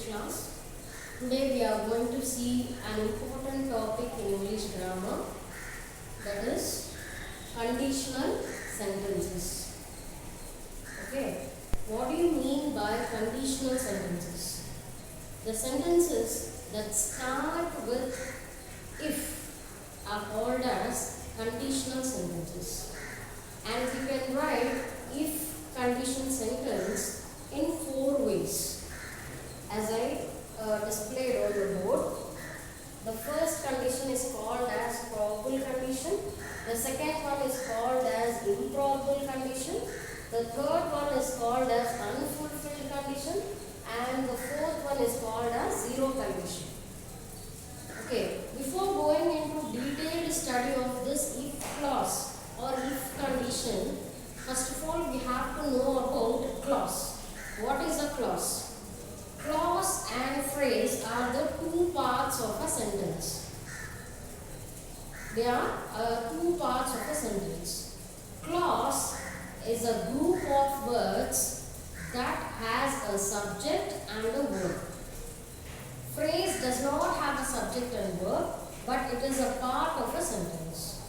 class. Today we are going to see an important topic in English grammar, that is conditional sentences. Okay, what do you mean by conditional sentences? The sentences that start with if are called as conditional sentences, and you can write if conditional sentence in 4 ways as I displayed on the board. The first condition is called as probable condition, the second one is called as improbable condition, the third one is called as unfulfilled condition, and the fourth one is called as zero condition. Okay, before going into detailed study of this if clause or if condition, first of all we have to know about clause. What is a clause? Clause and phrase are the two parts of a sentence. They are two parts of a sentence. Clause is a group of words that has a subject and a verb. Phrase does not have a subject and verb, but it is a part of a sentence.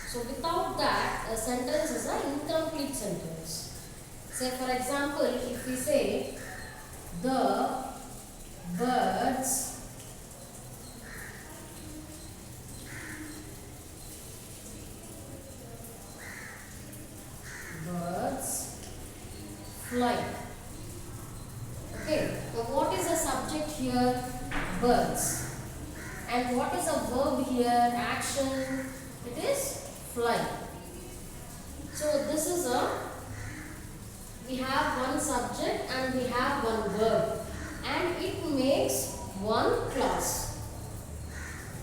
So without that, a sentence is an incomplete sentence. Say for example, if we say the birds fly. Okay, so what is the subject here? Birds. And what is a verb here? Action. It is fly. So this is we have one subject and we have one verb, and it makes one clause.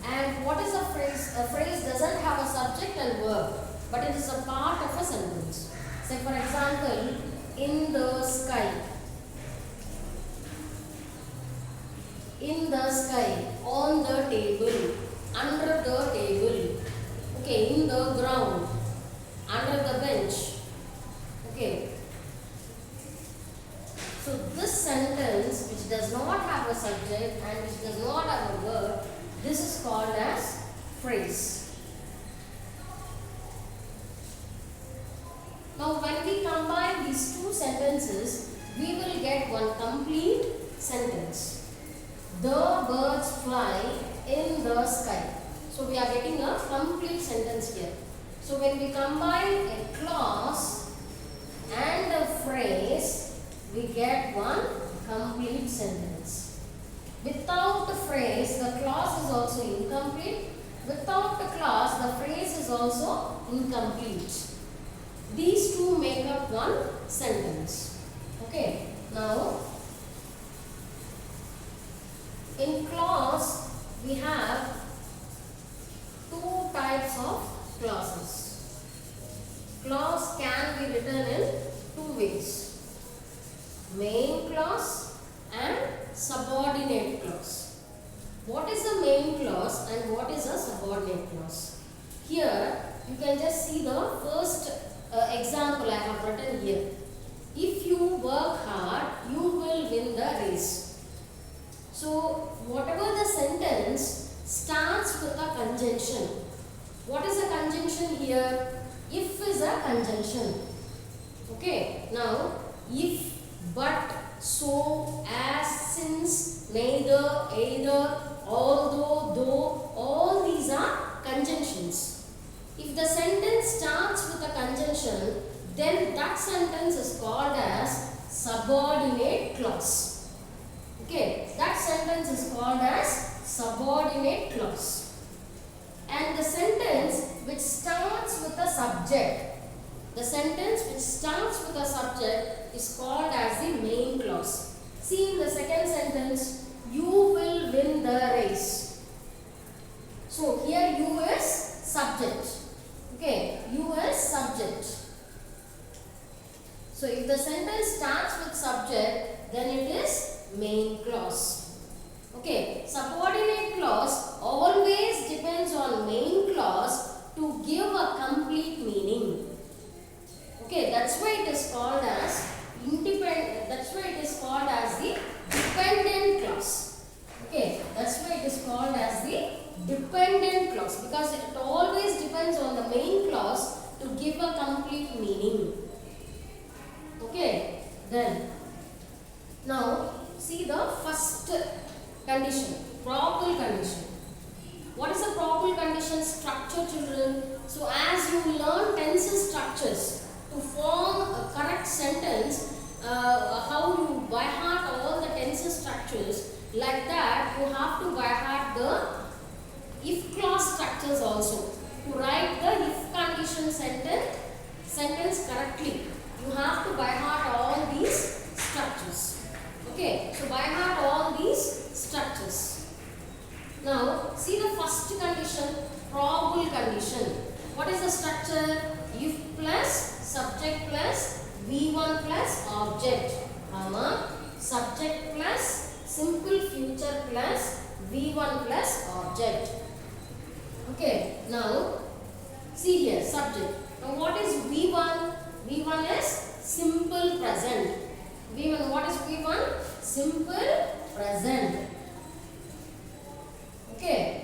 And what is a phrase? A phrase doesn't have a subject and verb, but it is a part of a sentence. Say for example, in the sky. In the sky, on the table, under the table, okay, in the ground, under the bench, okay. So this sentence which does not have a subject and which does not have a verb, this is called as phrase. Now when we combine these two sentences, we will get one complete sentence. The birds fly in the sky. So we are getting a complete sentence here. So when we combine a clause and a phrase, we get one complete sentence. Without the phrase, the clause is also incomplete. Without the clause, the phrase is also incomplete. These two make up one sentence. Okay, now in clause, we have two types of clauses. Clause can be written in two ways: main clause and subordinate clause. What is a main clause and what is a subordinate clause? Here, you can just see the first example I have written here. If you work hard, you will win the race. So, whatever the sentence starts with a conjunction. What is a conjunction here? If is a conjunction. Okay. Now, if, but, so, as, since, neither, either, although, though, all these are conjunctions. If the sentence starts with a conjunction, then that sentence is called as subordinate clause. Okay, that sentence is called as subordinate clause. And the sentence which starts with a subject, is called as the main clause. See in the second sentence, you will win the race. So here you is subject. Okay, you is subject. So if the sentence starts with subject, then it is main clause. Okay, subordinate clause always depends on main clause to give a complete meaning. Okay, that's why it is called as independent. That's why it is called as the dependent clause. clause, because it always depends on the main clause to give a complete meaning. Okay, then now see the first condition, probable condition. What is a probable condition structure, children? So as you learn tenses structures to form a correct sentence, how you by heart all the tenses structures, like that you have to by heart the if clause structures also. To write the if condition sentence correctly, you have to by heart all these structures. Okay, so by heart all these structures. Now see the first condition, probable condition. What is the structure? If plus subject plus V1 plus object, comma, subject plus simple future plus V1 plus object. Okay, now see here, subject. Now what is V1? V1 is simple present. V1, what is V1? Simple present. Okay.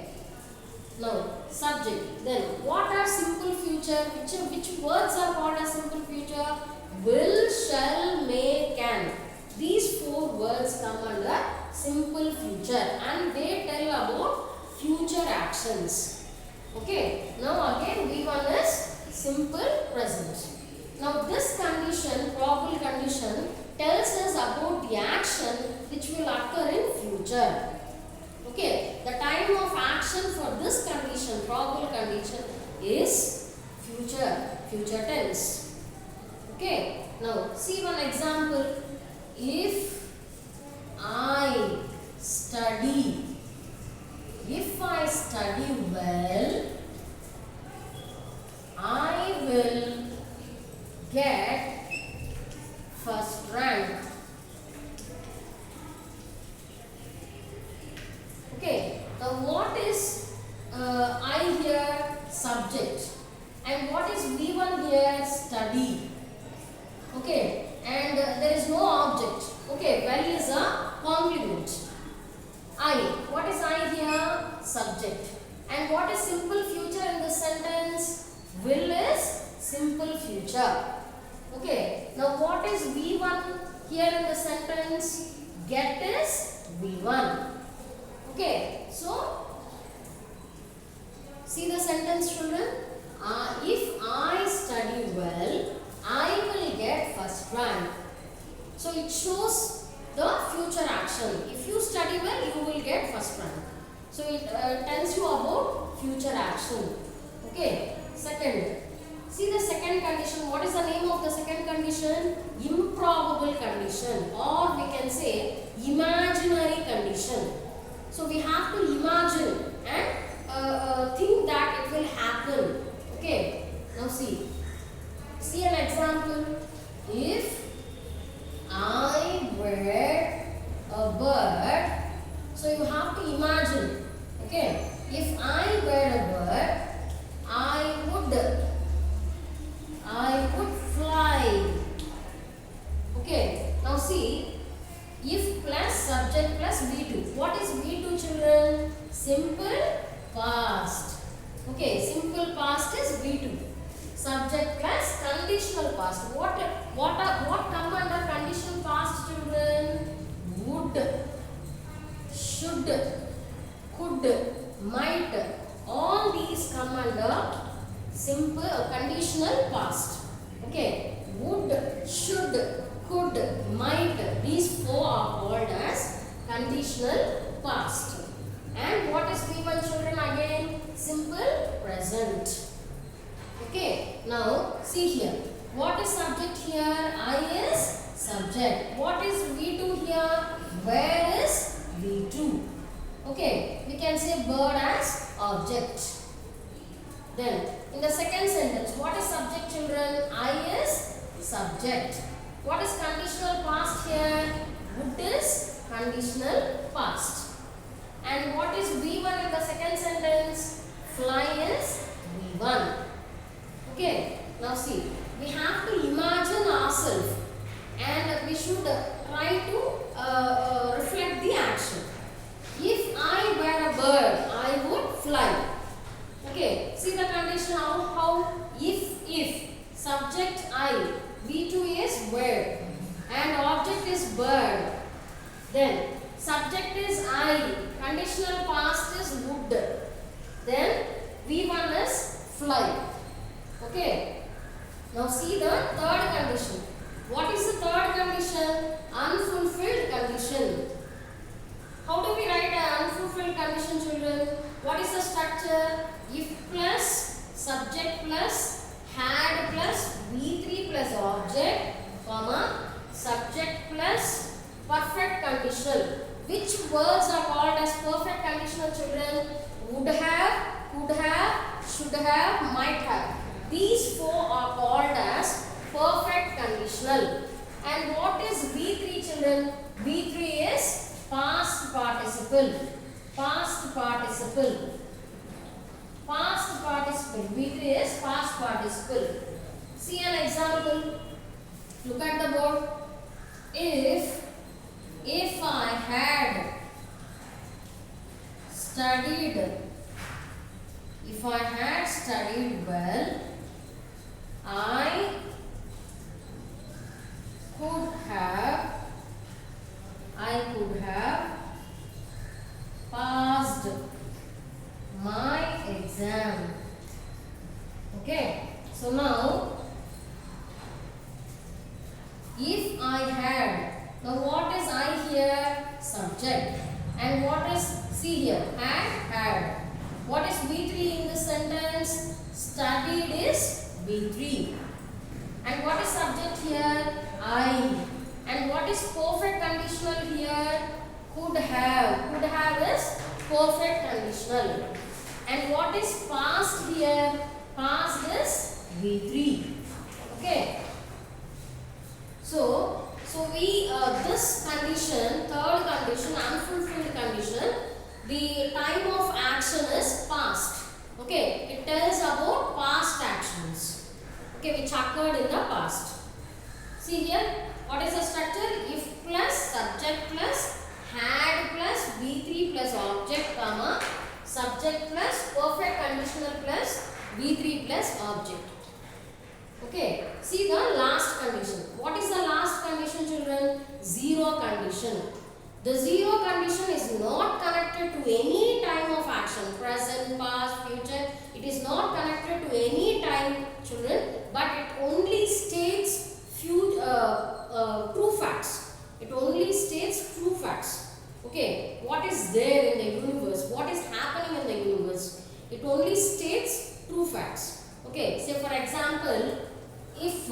Now subject. Then what are simple future? Which words are called as simple future? Will, shall, may, can. These four words come under simple future and they tell about future actions. Okay. Now again V1 is simple present. Now this condition, probable condition, tells us about the action which will occur in future. Okay, the time of action for this condition, probable condition, is future tense. Okay, now see one example. If I study well, I will get first rank. Okay, now what is I here? Subject. And what is V1 here? Study. Okay, and there is no object. Okay, well is a complement. I. What is I here? Subject. And what is simple future in the sentence? Will is simple future. Okay, now what is V1 here in the sentence? Get is V1. Okay, so see the sentence, children. If I study well, I will get first rank. So it shows the future action. If you study well, you will get first rank. So it tells you about future action. Okay. Second, see the second condition. What is the name of the second condition? Improbable condition, or we can say imaginary condition. So we have to imagine and think that it will happen. Okay. Now see an example. If I were a bird, so you have to imagine. Okay. If I were a bird, I would fly. Okay. Now see, if plus subject plus V2. What is V2, children? Simple past. Okay, simple past is V2. Subject plus conditional past. What come under conditional past, children? Would, should, could, might. All these come under simple conditional past. Okay, would, should, could, might. These four are called as conditional past. And what is V1, children? Again, simple present. Okay, now see here. What is subject here? I is subject. What is V2 here? Where is V2? Okay, we can say bird as object. Then, in the second sentence, what is subject, children? I is subject. What is conditional past here? Would is conditional past. And what is V1 in the second sentence? Fly is V1. Okay, now see, we have to imagine ourselves and we should try to reflect the action. If I were a bird, I would fly. see the condition how if subject I, V2 is word and object is bird, then subject is I, conditional past is would, then V1 is fly. Okay. Now see the third condition. What is the third condition? Unfulfilled condition. How do we write an unfulfilled condition, children? What is the structure? If plus subject plus had plus V3 plus object, comma, subject plus perfect conditional. Which words are called as perfect conditional, children? Would have, could have, should have, might have. These four are called as perfect conditional. And what is V3, children? V3 is past participle. Past participle. Past participle. V3 is past participle. See an example. Look at the board. If I had studied, if I had studied well, I could have passed my exam. Okay. So now, if I had, now what is I here? Subject. And what is, see here, had. What is V3 in the sentence? Studied is V3. And what is subject here? I. And what is perfect conditional here? Could have. Could have is perfect conditional. And what is past here? Past is V3. Okay. So we this condition, third condition, unfulfilled condition, the time of action is past. Okay, it tells about past actions. Okay, which occurred in the past. See here, what is the structure? If plus subject plus had plus V3 plus object, comma, subject plus perfect conditional plus V3 plus object. Okay, see the last condition. What is the last condition, children? Zero condition. The zero condition is not connected to any time of action, present, past, future. It is not connected to any time, children, but it only states true facts. It only states true facts. Okay, what is there in the universe? What is happening in the universe? It only states true facts. Okay, say for example, if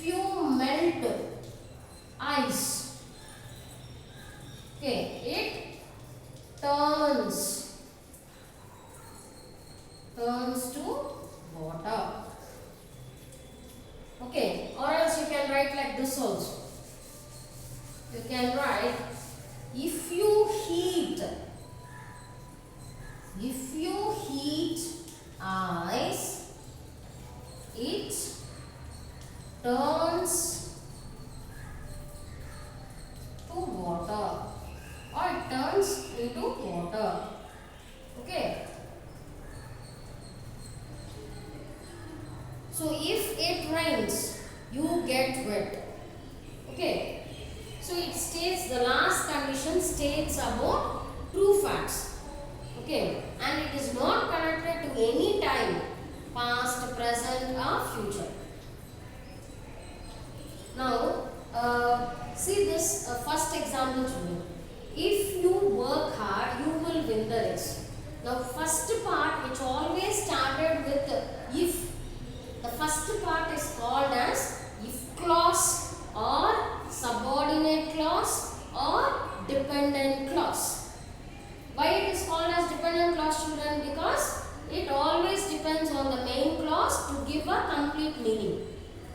you melt ice, okay, it turns to water. Okay, or else you can write like this also. You can write, if you heat ice, it turns to water, or it turns into water. Okay. So if it rains, you get wet. Okay. So it states, the last condition states about true facts. Okay. And it is not connected to any time, past, present or future. Now, see this first example to me. If you work hard, you will win the race. Now, first part which always started with if. The first part is called as if clause or subordinate clause or dependent clause. Why it is called as dependent clause, children? Because it always depends on the main clause to give a complete meaning.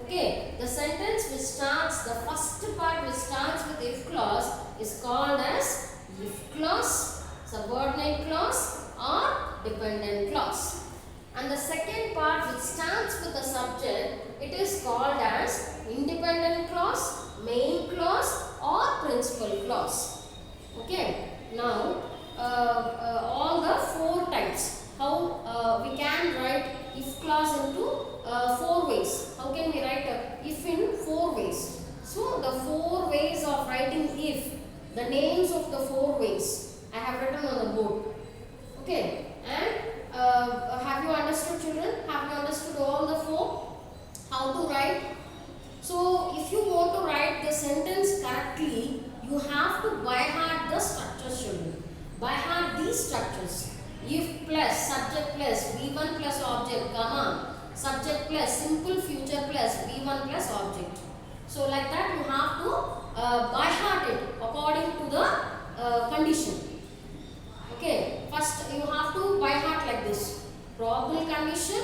Okay, the sentence which starts, the first part which starts with if clause is called as if clause, subordinate clause or dependent clause. And the second part which starts with the subject, it is called as independent clause, main clause or principal clause. Okay, now all the four types. How we can write if clause into four ways. How can we write if in four ways? So the four ways of writing if, the names of the four ways I have written on the board. Okay, and have you understood, children? Have you understood all the four? How to write? So if you want to write the sentence correctly, you have to by heart the structures, children. By heart these structures. If plus, subject plus, V1 plus object, comma, subject plus, simple future plus, V1 plus object. So like that you have to by heart it according to the condition. Okay, first you have to by heart like this. Probable condition,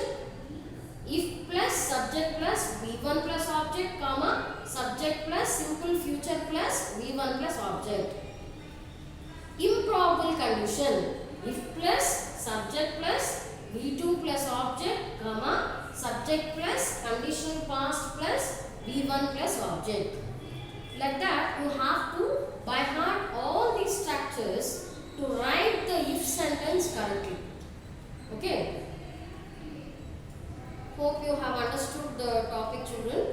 if plus subject plus V1 plus object, comma, subject plus simple future plus V1 plus object. Improbable condition, if plus subject plus V2 plus object, comma, subject plus conditional past plus V1 plus object. Like that you have to by heart all these structures to write the if sentence correctly. Okay. Hope you have understood the topic, children.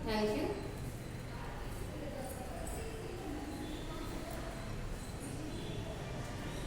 Thank you.